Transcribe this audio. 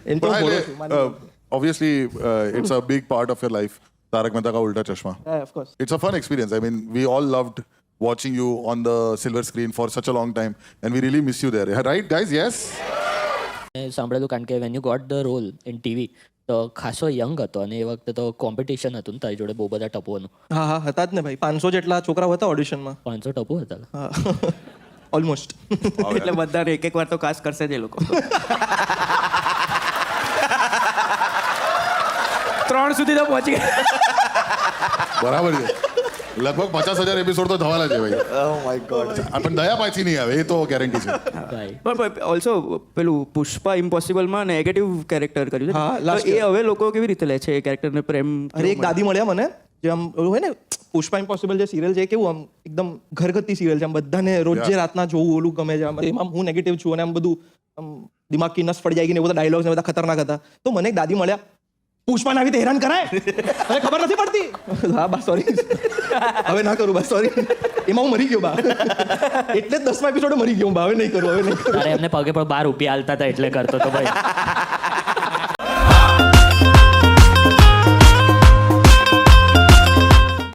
એને તો હું બોલું છું, obviously, it's a big part of your life. Tarak Mehta Ka Ulta Chashma. of course. It's a fun experience. I mean, we all loved watching you on the silver screen for such a long time, and we really miss you there. Right, guys? Yes. મેં સાંભળેલું કારણ કે when you got the role in TV તો ખાસો young હતો અને એ વખતે તો કોમ્પિટિશન હતું ને તારી જોડે બહુ બધા ટપુઓનું. હા હા હતા જ ને ભાઈ, 500 જેટલા છોકરાઓ હતા ઓડિશનમાં. 500 ટપુ હતા. હા ઓલમોસ્ટ. એટલે બધાને એક વાર તો કાસ્ટ કરશે જ એ લોકો. 3 સુધી તો પહોંચી ગયા. બરાબર છે. લગભગ 50,000 એપિસોડ તો થવાના છે ભાઈ. Oh my God. પણ દયા પાછી નહીં આવે એ તો ગેરંટી છે. ભાઈ પણ ઓલ્સો પેલું પુષ્પા ઇમ્પોસિબલમાં નેગેટિવ કેરેક્ટર કર્યું છે હા, તો last એ year. હવે લોકો કેવી રીતે લે છે એ કેરેક્ટરને પ્રેમ અરે એક દાદી મળ્યા મને, જે આમ ઓલું હોય ને પુષ્પા ઇમ્પોસિબલ જે સિરિયલ છે, કેવું આમ એકદમ ઘરગથ્થી સિરિયલ છે, આમ બધાને રોજ જે રાતના જોવું ઓલું ગમે છે. એમાં હું નેગેટિવ છું અને આમ બધું આમ દિમાગ કી નસ પડી જાય ને બધા ડાયલોગ્સ ને બધા ખતરનાક હતા. તો મને એક દાદી મળ્યા, પુષ્પાને આવી રીતે હેરાન કરાય, મને ખબર નથી પડતી. હા બા સોરી, હવે ના કરું બા સોરી. એમાં હું મરી ગયો બા, એટલે જ 10મા એપિસોડ મરી ગયો બા, હવે નહીં કરું, હવે નહીં કરું. તારે એમને પગે પર 12 રૂપિયા આલતા હતા એટલે કરતો તો ભાઈ.